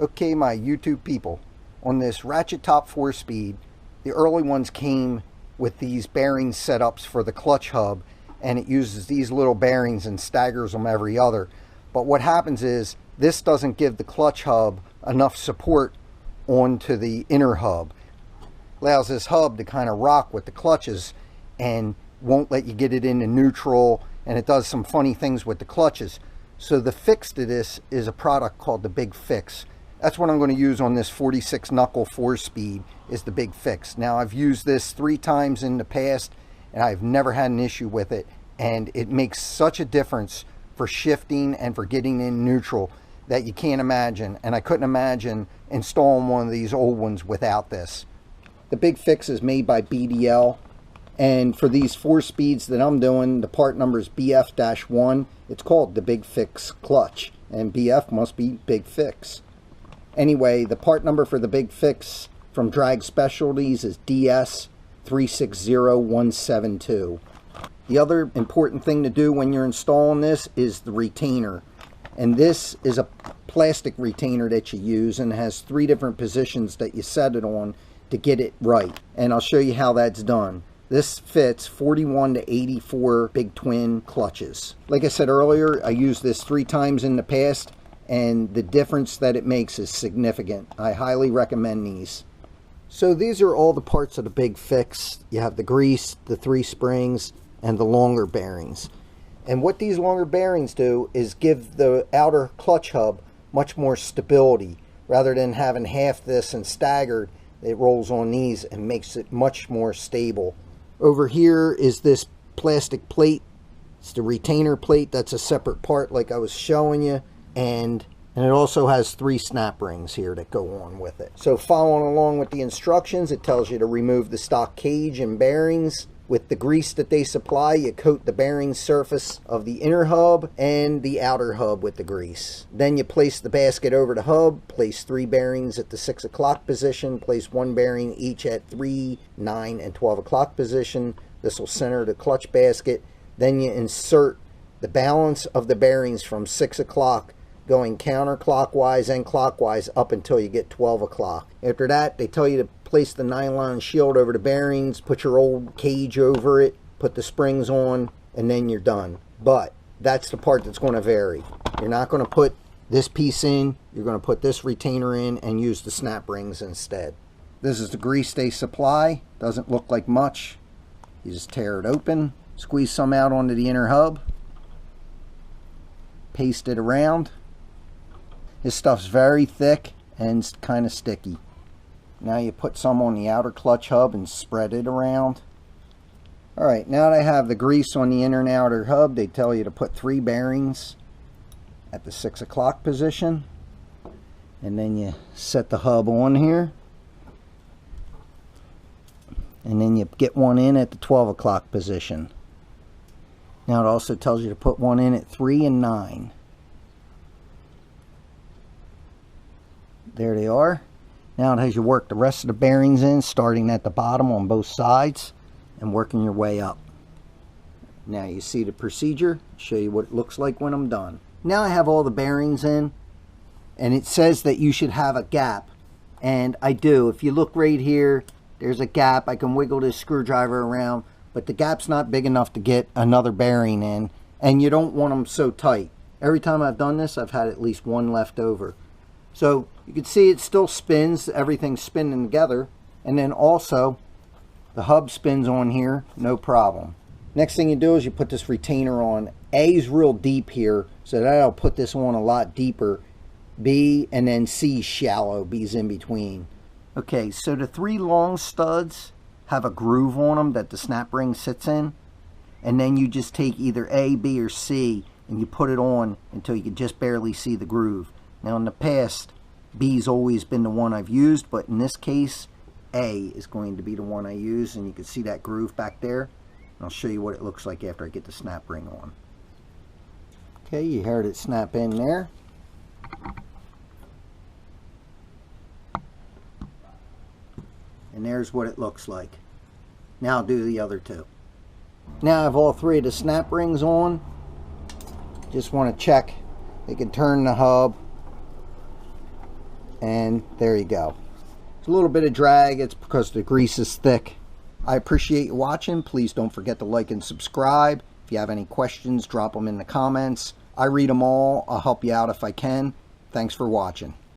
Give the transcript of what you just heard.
Okay, my YouTube people, on this ratchet top 4-speed, the early ones came with these bearing setups for the clutch hub, and it uses these little bearings and staggers them every other. But what happens is this doesn't give the clutch hub enough support onto the inner hub. Allows this hub to kind of rock with the clutches and won't let you get it into neutral, and it does some funny things with the clutches. So the fix to this is a product called the Big Fix. That's what I'm going to use on this 46 knuckle 4-speed, is the Big Fix. Now, I've used this 3 times in the past and I've never had an issue with it, and it makes such a difference for shifting and for getting in neutral that you can't imagine. And I couldn't imagine installing one of these old ones without this. The Big Fix is made by BDL, and for these 4 speeds that I'm doing, the part number is BF-1. It's called the Big Fix Clutch, and BF must be Big Fix. Anyway, the part number for the Big Fix from Drag Specialties is DS360172. The other important thing to do when you're installing this is the retainer. And this is a plastic retainer that you use, and has 3 different positions that you set it on to get it right. And I'll show you how that's done. This fits 41 to 84 big twin clutches. Like I said earlier, I used this 3 times in the past, and the difference that it makes is significant. I highly recommend these. So these are all the parts of the Big Fix. You have the grease, the 3 springs, and the longer bearings. And what these longer bearings do is give the outer clutch hub much more stability. Rather than having half this and staggered, it rolls on these and makes it much more stable. Over here is this plastic plate. It's the retainer plate. That's a separate part like I was showing you. And it also has 3 snap rings here that go on with it. So following along with the instructions, it tells you to remove the stock cage and bearings. With the grease that they supply, you coat the bearing surface of the inner hub and the outer hub with the grease. Then you place the basket over the hub, place 3 bearings at the 6 o'clock position, place 1 bearing each at 3, 9, and 12 o'clock position. This will center the clutch basket. Then you insert the balance of the bearings from 6 o'clock going counterclockwise and clockwise up until you get 12 o'clock. After that, they tell you to place the nylon shield over the bearings, put your old cage over it, put the springs on, and then you're done. But that's the part that's going to vary. You're not going to put this piece in, you're going to put this retainer in and use the snap rings instead. This is the grease they supply. Doesn't look like much. You just tear it open, squeeze some out onto the inner hub, paste it around. This stuff's very thick and kind of sticky. Now you put some on the outer clutch hub and spread it around. Alright, now that I have the grease on the inner and outer hub, they tell you to put 3 bearings at the 6 o'clock position. And then you set the hub on here. And then you get 1 in at the 12 o'clock position. Now it also tells you to put 1 in at 3 and 9. There they are. Now it has you work the rest of the bearings in, starting at the bottom on both sides and working your way up. Now you see the procedure. I'll show you what it looks like when I'm done. Now I have all the bearings in, and it says that you should have a gap, and I do. If you look right here, there's a gap. I can wiggle this screwdriver around, but the gap's not big enough to get another bearing in, and you don't want them so tight. Every time I've done this, I've had at least 1 left over. So you can see it still spins, everything's spinning together, and then also the hub spins on here, no problem. Next thing you do is you put this retainer on. A is real deep here, so that'll put this on a lot deeper. B and then C is shallow, B's in between. Okay, so the 3 long studs have a groove on them that the snap ring sits in, and then you just take either A, B, or C and you put it on until you can just barely see the groove. Now in the past, B's always been the one I've used, but in this case, A is going to be the one I use, and you can see that groove back there. I'll show you what it looks like after I get the snap ring on. Okay, you heard it snap in there. And there's what it looks like. Now I'll do the other 2. Now I have all 3 of the snap rings on. Just want to check they can turn the hub. and there you go. It's a little bit of drag. It's because the grease is thick. I appreciate you watching. Please don't forget to like and subscribe. If you have any questions, drop them in the comments. I read them all. I'll help you out if I can. Thanks for watching.